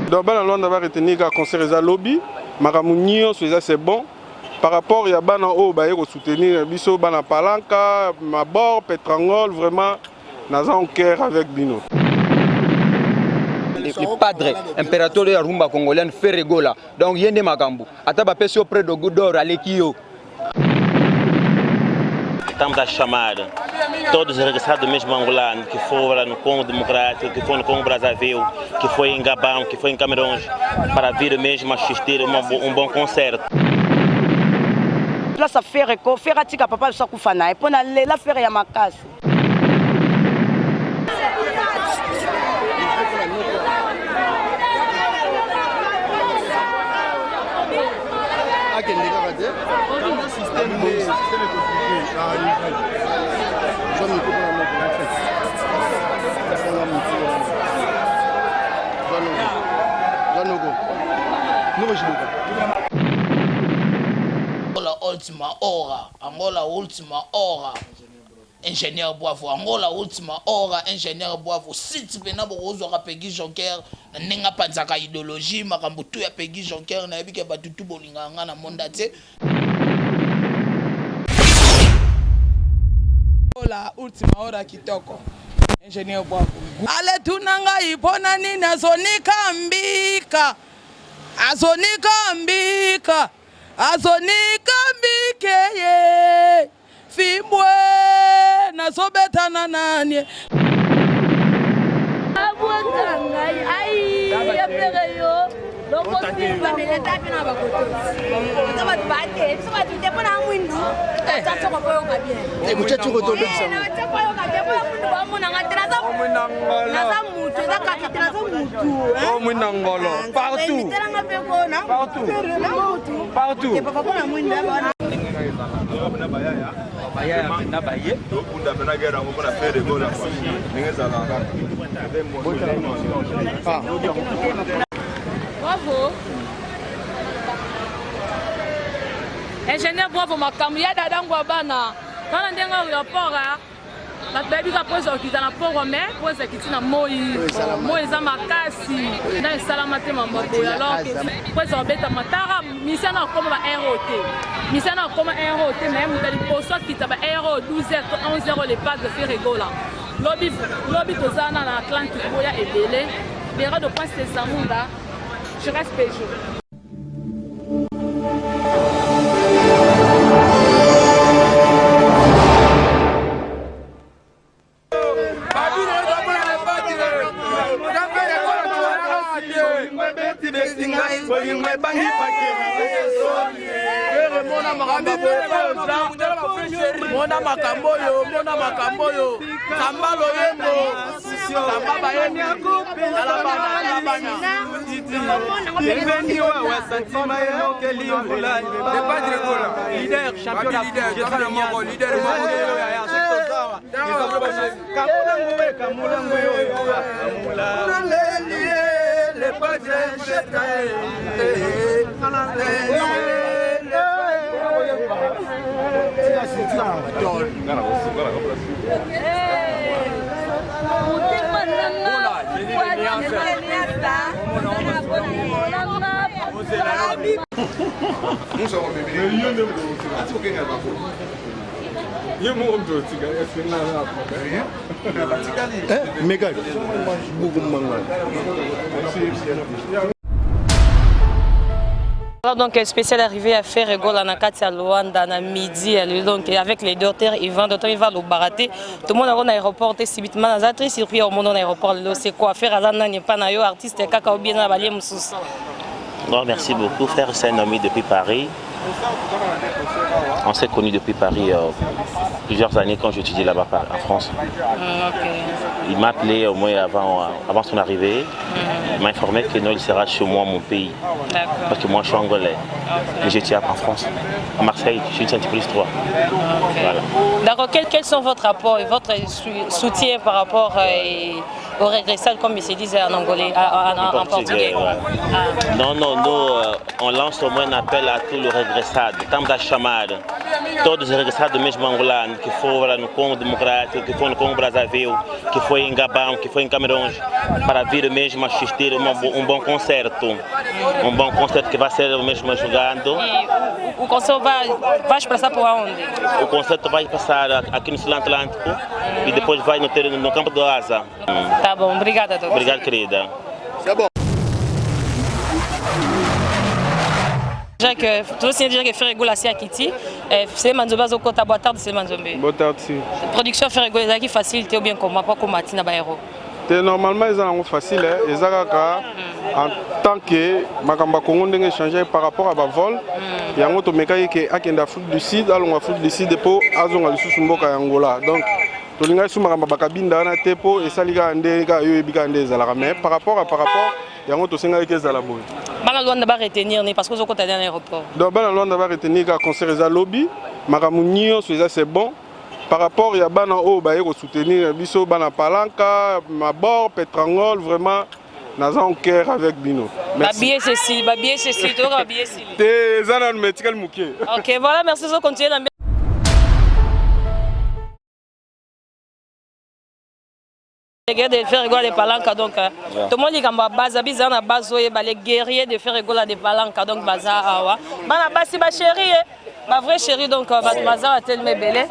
Donc, on va retenir qu'à concert lobby, Maramounio, c'est bon. Par rapport à Bana O, il faut soutenir Bisso, Bana Palanca, Mabor, Petrangol, vraiment, nous avons un cœur avec Bino. Le padre, impérateur de la rumba congolienne, Ferregola. Donc, il y a des Magambo. Ataba Pessi auprès de Goudor, Alekio. Estamos a chamar todos os regressados mesmo angolanos que foram no Congo Democrático, que foram no Congo Brazzaville, que foi em Gabão, que foi em Camarões, para vir mesmo assistir bom concerto. Place faire ko faire tika papa so kufana e pona lela faire ya makasi. Angola última hora, ingénieur Boavo. Angola última hora, ingénieur Boavo. Site bena bozo ka Peggy Jonker, nenga panzaka idéologie, makambutu ya Peggy Jonker na ebike batutu bolinga ngana mondate. Angola última hora kitoko. Ingénieur Boavo. Ale tunanga ipona nina zonika mbika. Azonika mbika. Azonika mbikeye Fimbwe Nasobetana nanye Partout. Bravo. Ingénieur Boavo makambo ya dadangwa bana. Kana ndenga aéroport la baby ka pose okizana pour mais pose kitina moi za makasi na salamate mambo alors pose obeta matara misana comme ba ROT misana comme ROT même dans le poste qui taba RO 12h 11h les pas de faire rigola lobby tozana na Atlantique boya ebele bera de prince de Zamunda je reste Peugeot. Mona makamboyo, Kambalo yendo, Kambaba yendo, leader, champion Alors donc spécial arrivé à faire Ego la Nakati à Luanda na midi donc avec les docteurs Ivan d'autant il va le barater tout le monde à l'aéroport et subitement la très surpris au monde à l'aéroport c'est quoi faire azana n'est pas na yo artiste kaka ou bien na balie mususu. Bon, merci beaucoup frère, c'est un ami depuis Paris. On s'est connus depuis Paris plusieurs années quand j'étudie là-bas en France. Il m'a appelé au moins avant son arrivée. Il m'a informé que non, il sera chez moi, mon pays. Parce que moi, je suis angolais. Mais j'étais en France, à Marseille, je suis de Saint-Hippolyte 3. Voilà. D'accord, quels sont votre rapport et votre soutien par rapport aux régressades, comme ils se disent en angolais, en portugais? Voilà. Non, nous, on lance au moins un appel à tous les régressados. Estamos a chamar todos os regressados mesmo angolanos que foram no Congo Democrático, que foram no Congo Brazzaville, que foi em Gabão, que foi em Camarões, para vir mesmo assistir um bom concerto. Um bom concerto que vai ser mesmo jogando. E o concerto vai expressar por onde? O concerto vai passar aqui no Sul Atlântico e depois vai no campo do Asa. Tá bom, obrigada, doutor. Obrigado, querida. C'est bon. Já que tu aussi dire que Ferregola assim aqui c'est Manzombe zo kota boa tarde c'est Manzombe. Boa tarde. Production Ferregola qui facilité ou bien comment pas comme Matina Baero. Normalement ils ont facile ils en tant que makamba Congo ndenge changer par rapport à ba vol yango to mekai ke akenda Afrique du Sud alonga Afrique du Sud po azonga lisusu mboka ya Angola donc to linga su makamba bakabinda na tepo esalika ndeka yo ebika ndezala mais par rapport yango to senga ke zala boy bana Luanda ba retenir parce que zo kota dans l'aéroport donc bana Luanda ba retenir ka concert za lobby makamunio c'est bon. Par rapport à Bana O, bah il soutenir biso Bana Palanca, Mabor, Petrangol, vraiment, nous avons cœur avec Bino. Babier Cécile, tu vas babier Cécile. T'es un métier mouquet. Ok, voilà, merci de continuer. De faire rigoler des palanques donc tout le monde dit que base bizarre na base les guerriers de faire rigoler des palanques donc bazar awa bana basi ba chérie ma vraie chérie donc bazar tellement belle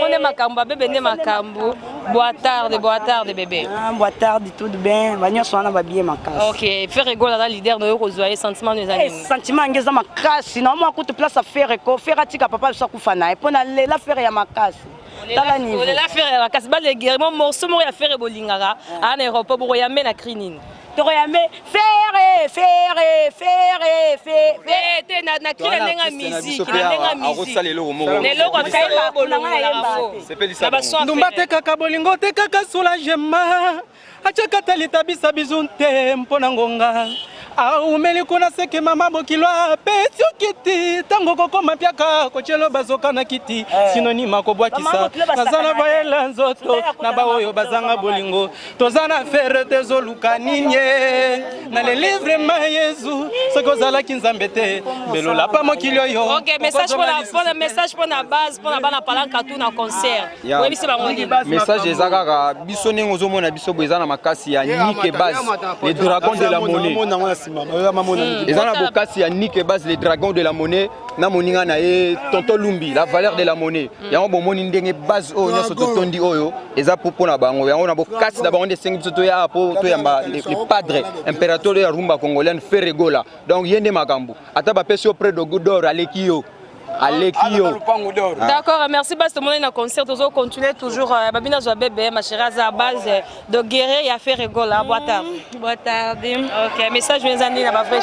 on est makambo bébé ne makambo boa tarde bébé boa tarde tudo bem banyo sona ba bien makasi ok faire rigoler la leader no ko zoyer sentiment nos amis sentiment ngeza makasi na mo akutu place à faire ko faire atika papa so kufana et pona la faire ya makasi. Tala niveau. La faire la casse balle les guerres mon morceau mo ya faire bolingara en Europe pour yamé na crinine. To yamé faire na kila nenga musique na nenga musique. Lelo ko kaima bolingara. C'est pelisa. Ndumba te kaka bolingo te kaka soulagement. Acha katalita bisa bizunte mpona ngonga. Aumeli kuna seke mama bokilwa petio kiti tango koko mapiaka kochelo bazoka na kiti sinonima ko bwakisa nazana baela nzoto na baoyo bazanga bolingo tozana faire tezoluka ninye na le livre ma Yesu sekozala kinzambe te belola pa mokilio yo. OK, message pour la message pour la base pour la bana palanka tout na concert. Oui bisi ba ngoli message ezaka biso nengo zo mona biso bweza na makasi ya Nike Base les dragons de la monnaie. Ils ont la bokasi ya Nike Base les dragons de la monnaie na moninga na e tonton Lumbi la valeur de la monnaie yango bomoni ndenge base o nyoso totondi oyo eza popo na bango yango na bokasi da bango de 5 biso to ya po to yamba les padres impérateur ya rumba congolaine Ferregola donc yende makambu ata ba pesi auprès de Godor Alekio. D'accord, merci Bas, tout le monde est en concert, toujours continuer toujours Babina Zoa bébé, ma chérie à base de guerrier et à faire rigoler. Boa tarde. Boa tarde. OK, message mes amis là-bas frère.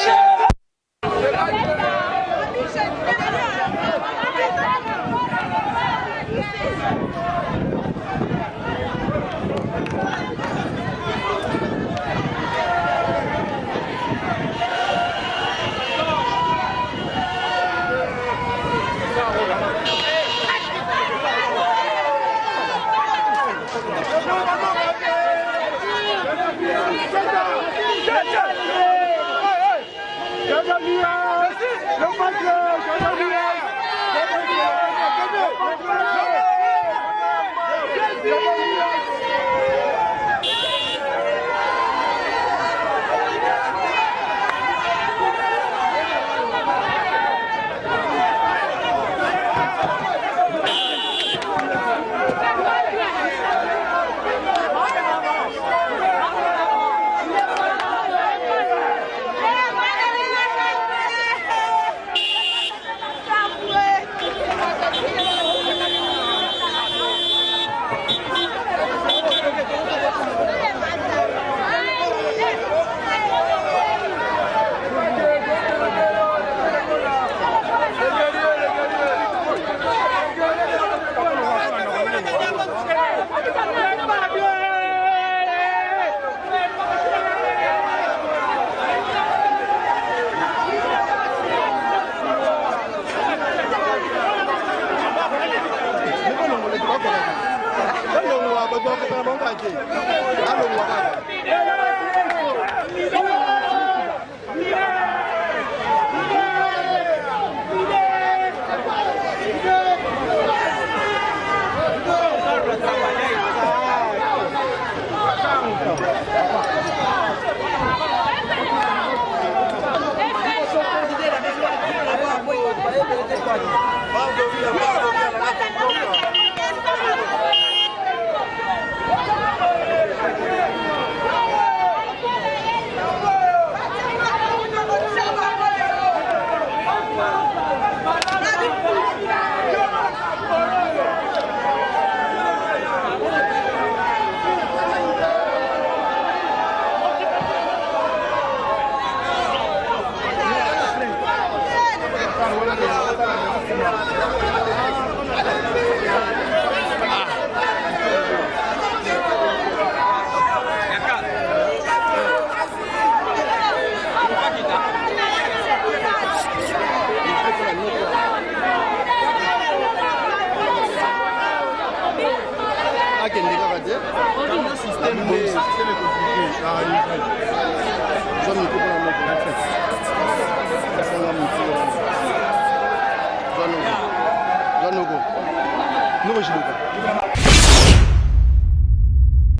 Não,